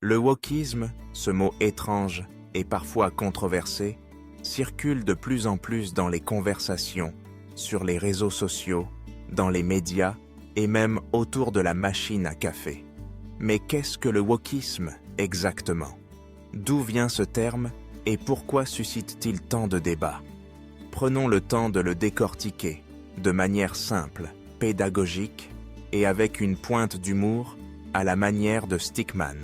Le wokisme, ce mot étrange et parfois controversé, circule de plus en plus dans les conversations, sur les réseaux sociaux, dans les médias et même autour de la machine à café. Mais qu'est-ce que le wokisme exactement? D'où vient ce terme et pourquoi suscite-t-il tant de débats? Prenons le temps de le décortiquer de manière simple, pédagogique et avec une pointe d'humour à la manière de Stickman.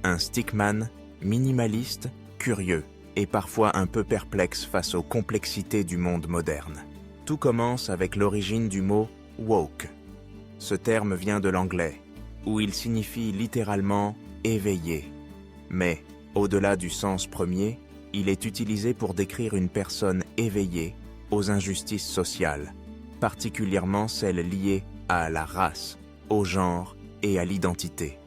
Un Stickman minimaliste, curieux et parfois un peu perplexe face aux complexités du monde moderne. Tout commence avec l'origine du mot « woke ». Ce terme vient de l'anglais, où il signifie littéralement « éveillé ». Mais, au-delà du sens premier, il est utilisé pour décrire une personne éveillée aux injustices sociales, particulièrement celles liées à la race, au genre et à l'identité.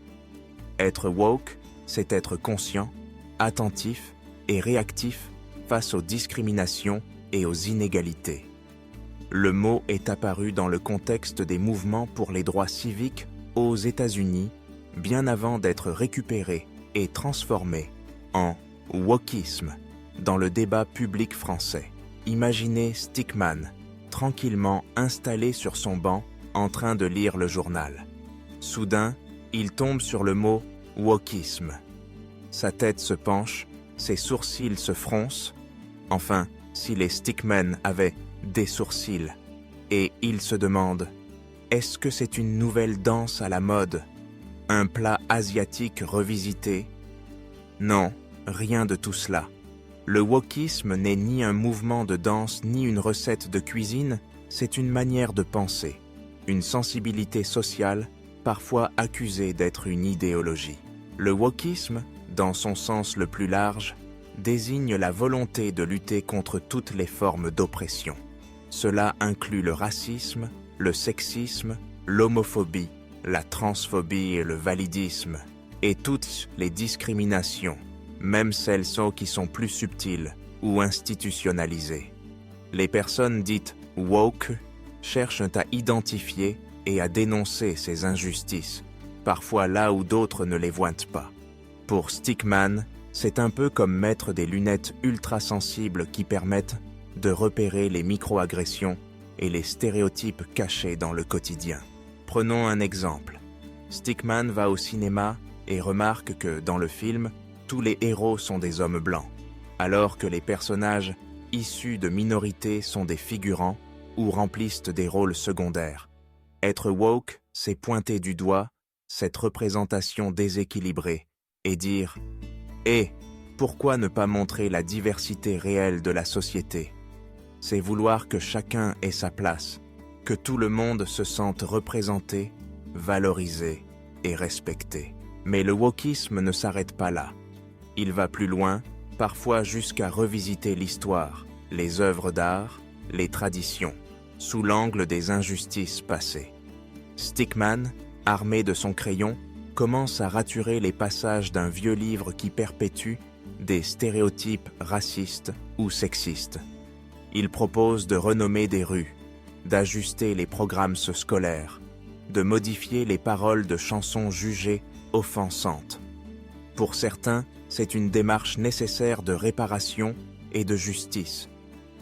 Être woke, c'est être conscient, attentif et réactif face aux discriminations et aux inégalités. Le mot est apparu dans le contexte des mouvements pour les droits civiques aux États-Unis, bien avant d'être récupéré et transformé en wokisme dans le débat public français. Imaginez Stickman, tranquillement installé sur son banc, en train de lire le journal. Soudain, il tombe sur le mot « wokisme ». Sa tête se penche, ses sourcils se froncent, enfin, si les Stickmen avaient des sourcils, et il se demande « Est-ce que c'est une nouvelle danse à la mode? Un plat asiatique revisité ?» Non, rien de tout cela. Le wokisme n'est ni un mouvement de danse ni une recette de cuisine, c'est une manière de penser, une sensibilité sociale, parfois accusée d'être une idéologie. Le wokisme, dans son sens le plus large, désigne la volonté de lutter contre toutes les formes d'oppression. Cela inclut le racisme, le sexisme, l'homophobie, la transphobie et le validisme, et toutes les discriminations, même celles qui sont plus subtiles ou institutionnalisées. Les personnes dites « woke » cherchent à identifier et à dénoncer ces injustices, parfois là où d'autres ne les voient pas. Pour Stickman, c'est un peu comme mettre des lunettes ultra-sensibles qui permettent de repérer les micro-agressions et les stéréotypes cachés dans le quotidien. Prenons un exemple. Stickman va au cinéma et remarque que, dans le film, tous les héros sont des hommes blancs, alors que les personnages issus de minorités sont des figurants ou remplissent des rôles secondaires. Être woke, c'est pointer du doigt cette représentation déséquilibrée et dire « Eh, pourquoi ne pas montrer la diversité réelle de la société ?» C'est vouloir que chacun ait sa place, que tout le monde se sente représenté, valorisé et respecté. Mais le wokisme ne s'arrête pas là. Il va plus loin, parfois jusqu'à revisiter l'histoire, les œuvres d'art, les traditions, sous l'angle des injustices passées. Stickman, armé de son crayon, commence à raturer les passages d'un vieux livre qui perpétue des stéréotypes racistes ou sexistes. Il propose de renommer des rues, d'ajuster les programmes scolaires, de modifier les paroles de chansons jugées offensantes. Pour certains, c'est une démarche nécessaire de réparation et de justice.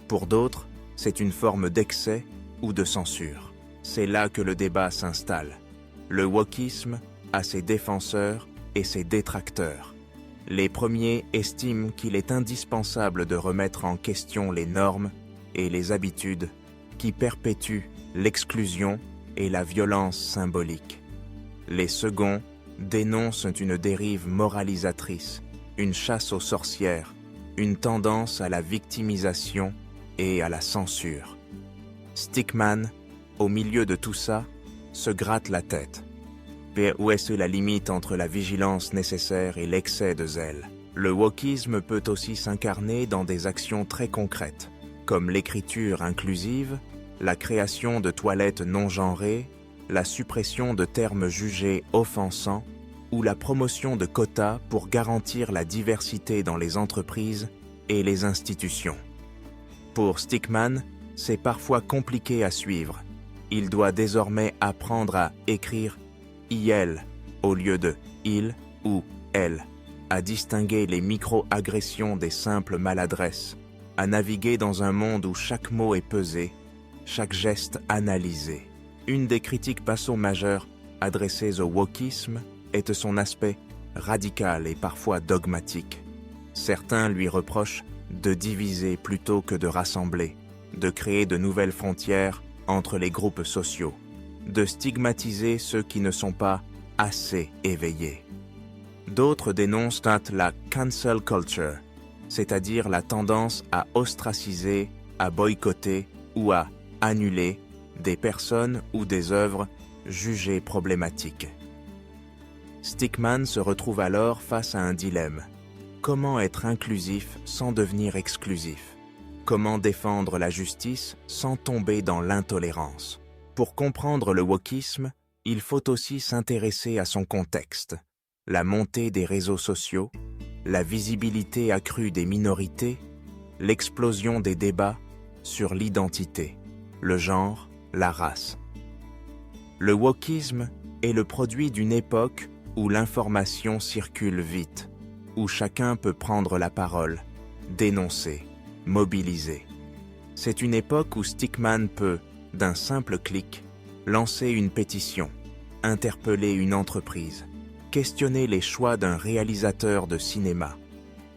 Pour d'autres, c'est une forme d'excès ou de censure. C'est là que le débat s'installe. Le wokisme a ses défenseurs et ses détracteurs. Les premiers estiment qu'il est indispensable de remettre en question les normes et les habitudes qui perpétuent l'exclusion et la violence symbolique. Les seconds dénoncent une dérive moralisatrice, une chasse aux sorcières, une tendance à la victimisation et à la censure. Stickman, au milieu de tout ça, se gratte la tête. Mais où est-ce la limite entre la vigilance nécessaire et l'excès de zèle? Le wokisme peut aussi s'incarner dans des actions très concrètes, comme l'écriture inclusive, la création de toilettes non genrées, la suppression de termes jugés offensants ou la promotion de quotas pour garantir la diversité dans les entreprises et les institutions. Pour Stickman, c'est parfois compliqué à suivre. Il doit désormais apprendre à écrire « il » au lieu de « il » ou « elle, à distinguer les micro-agressions des simples maladresses, à naviguer dans un monde où chaque mot est pesé, chaque geste analysé. Une des critiques majeures adressées au wokisme est son aspect radical et parfois dogmatique. Certains lui reprochent de diviser plutôt que de rassembler, de créer de nouvelles frontières entre les groupes sociaux, de stigmatiser ceux qui ne sont pas assez éveillés. D'autres dénoncent la cancel culture, c'est-à-dire la tendance à ostraciser, à boycotter ou à annuler des personnes ou des œuvres jugées problématiques. Stickman se retrouve alors face à un dilemme. Comment être inclusif sans devenir exclusif? Comment défendre la justice sans tomber dans l'intolérance? Pour comprendre le wokisme, il faut aussi s'intéresser à son contexte. La montée des réseaux sociaux, la visibilité accrue des minorités, l'explosion des débats sur l'identité, le genre, la race. Le wokisme est le produit d'une époque où l'information circule vite, où chacun peut prendre la parole, dénoncer, mobiliser. C'est une époque où Stickman peut, d'un simple clic, lancer une pétition, interpeller une entreprise, questionner les choix d'un réalisateur de cinéma.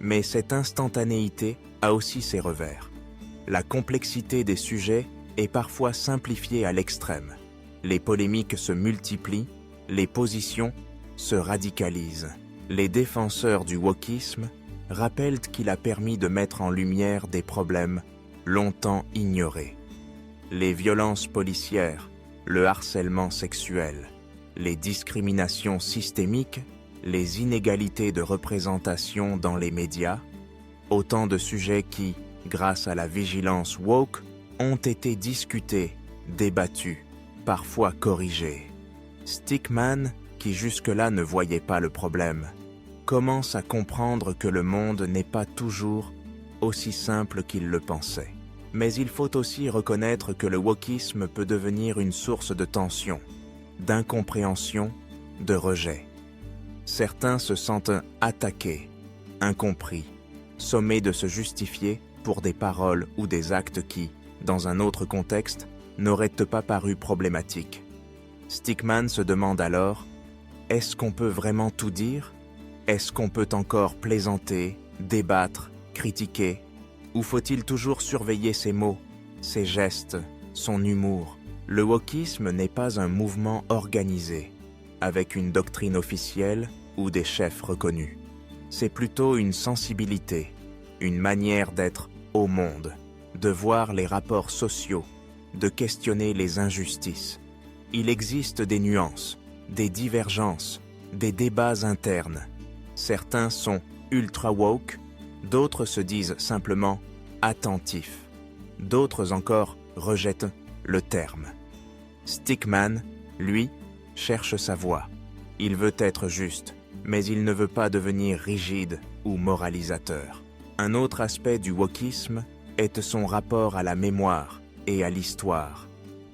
Mais cette instantanéité a aussi ses revers. La complexité des sujets est parfois simplifiée à l'extrême. Les polémiques se multiplient, les positions se radicalisent. Les défenseurs du wokisme rappellent qu'il a permis de mettre en lumière des problèmes longtemps ignorés. Les violences policières, le harcèlement sexuel, les discriminations systémiques, les inégalités de représentation dans les médias, autant de sujets qui, grâce à la vigilance woke, ont été discutés, débattus, parfois corrigés. Stickman, qui jusque-là ne voyait pas le problème, commence à comprendre que le monde n'est pas toujours aussi simple qu'il le pensait. Mais il faut aussi reconnaître que le wokisme peut devenir une source de tension, d'incompréhension, de rejet. Certains se sentent attaqués, incompris, sommés de se justifier pour des paroles ou des actes qui, dans un autre contexte, n'auraient pas paru problématiques. Stickman se demande alors, est-ce qu'on peut vraiment tout dire? Est-ce qu'on peut encore plaisanter, débattre, critiquer? Ou faut-il toujours surveiller ses mots, ses gestes, son humour? Le wokisme n'est pas un mouvement organisé, avec une doctrine officielle ou des chefs reconnus. C'est plutôt une sensibilité, une manière d'être au monde, de voir les rapports sociaux, de questionner les injustices. Il existe des nuances, des divergences, des débats internes. Certains sont ultra woke, d'autres se disent simplement attentifs. D'autres encore rejettent le terme. Stickman, lui, cherche sa voie. Il veut être juste, mais il ne veut pas devenir rigide ou moralisateur. Un autre aspect du wokisme est son rapport à la mémoire et à l'histoire.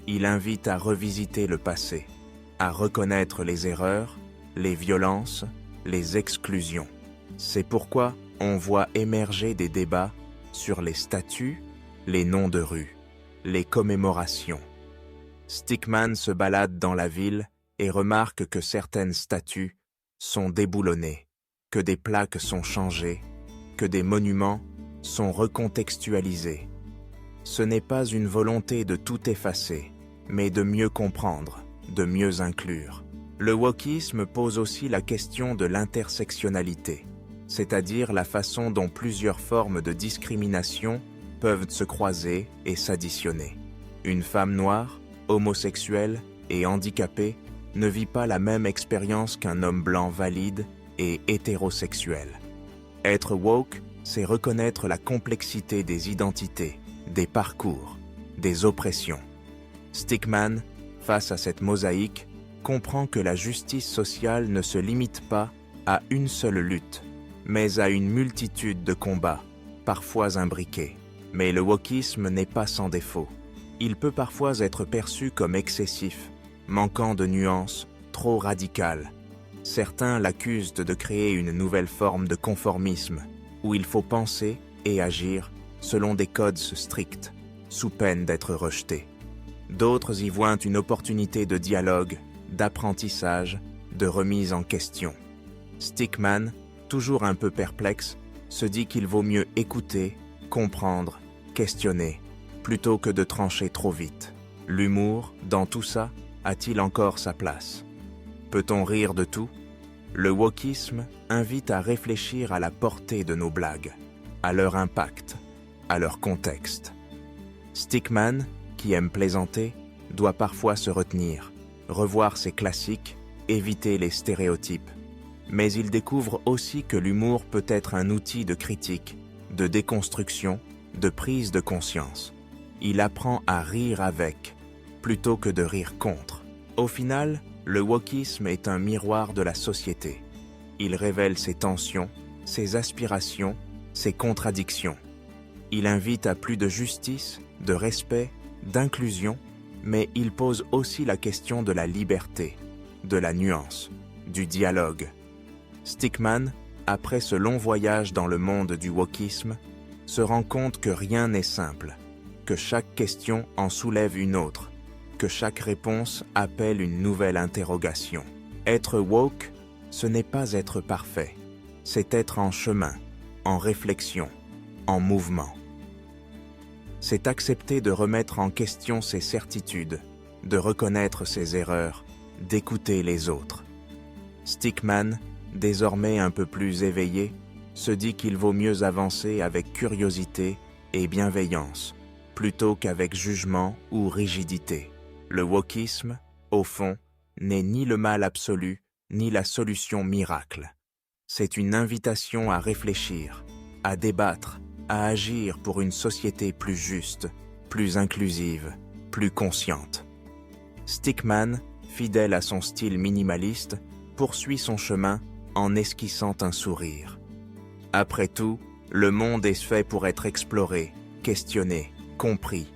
Il invite à revisiter le passé, à reconnaître les erreurs, les violences, les exclusions. C'est pourquoi on voit émerger des débats sur les statues, les noms de rue, les commémorations. Stickman se balade dans la ville et remarque que certaines statues sont déboulonnées, que des plaques sont changées, que des monuments sont recontextualisés. Ce n'est pas une volonté de tout effacer, mais de mieux comprendre, de mieux inclure. Le wokisme pose aussi la question de l'intersectionnalité, c'est-à-dire la façon dont plusieurs formes de discrimination peuvent se croiser et s'additionner. Une femme noire, homosexuelle et handicapée ne vit pas la même expérience qu'un homme blanc valide et hétérosexuel. Être woke, c'est reconnaître la complexité des identités, des parcours, des oppressions. Stickman, face à cette mosaïque, comprend que la justice sociale ne se limite pas à une seule lutte, mais à une multitude de combats, parfois imbriqués. Mais le wokisme n'est pas sans défaut. Il peut parfois être perçu comme excessif, manquant de nuances, trop radical. Certains l'accusent de créer une nouvelle forme de conformisme, où il faut penser et agir selon des codes stricts, sous peine d'être rejeté. D'autres y voient une opportunité de dialogue, d'apprentissage, de remise en question. Stickman, toujours un peu perplexe, se dit qu'il vaut mieux écouter, comprendre, questionner, plutôt que de trancher trop vite. L'humour, dans tout ça, a-t-il encore sa place? Peut-on rire de tout? Le wokisme invite à réfléchir à la portée de nos blagues, à leur impact, à leur contexte. Stickman, qui aime plaisanter, doit parfois se retenir, revoir ses classiques, éviter les stéréotypes. Mais il découvre aussi que l'humour peut être un outil de critique, de déconstruction, de prise de conscience. Il apprend à rire avec, plutôt que de rire contre. Au final, le wokisme est un miroir de la société. Il révèle ses tensions, ses aspirations, ses contradictions. Il invite à plus de justice, de respect, d'inclusion, mais il pose aussi la question de la liberté, de la nuance, du dialogue. Stickman, après ce long voyage dans le monde du wokisme, se rend compte que rien n'est simple, que chaque question en soulève une autre, que chaque réponse appelle une nouvelle interrogation. Être woke, ce n'est pas être parfait, c'est être en chemin, en réflexion, en mouvement. C'est accepter de remettre en question ses certitudes, de reconnaître ses erreurs, d'écouter les autres. Stickman, désormais un peu plus éveillé, se dit qu'il vaut mieux avancer avec curiosité et bienveillance, plutôt qu'avec jugement ou rigidité. Le wokisme, au fond, n'est ni le mal absolu, ni la solution miracle. C'est une invitation à réfléchir, à débattre, à agir pour une société plus juste, plus inclusive, plus consciente. Stickman, fidèle à son style minimaliste, poursuit son chemin en esquissant un sourire. Après tout, le monde est fait pour être exploré, questionné, compris,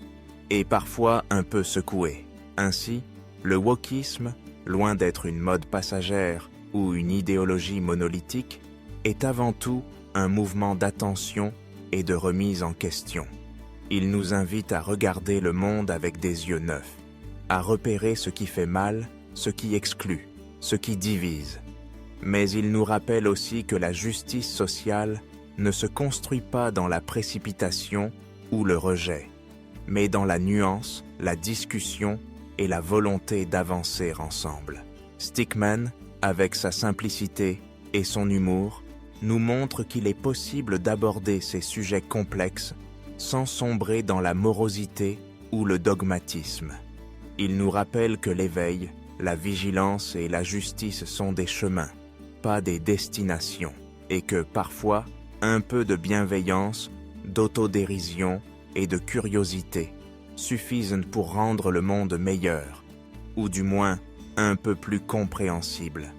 et parfois un peu secoué. Ainsi, le wokisme, loin d'être une mode passagère ou une idéologie monolithique, est avant tout un mouvement d'attention et de remise en question. Il nous invite à regarder le monde avec des yeux neufs, à repérer ce qui fait mal, ce qui exclut, ce qui divise. Mais il nous rappelle aussi que la justice sociale ne se construit pas dans la précipitation ou le rejet, mais dans la nuance, la discussion et la volonté d'avancer ensemble. Stickman, avec sa simplicité et son humour, nous montre qu'il est possible d'aborder ces sujets complexes sans sombrer dans la morosité ou le dogmatisme. Il nous rappelle que l'éveil, la vigilance et la justice sont des chemins, pas des destinations, et que parfois, un peu de bienveillance, d'autodérision et de curiosité suffisent pour rendre le monde meilleur, ou du moins un peu plus compréhensible.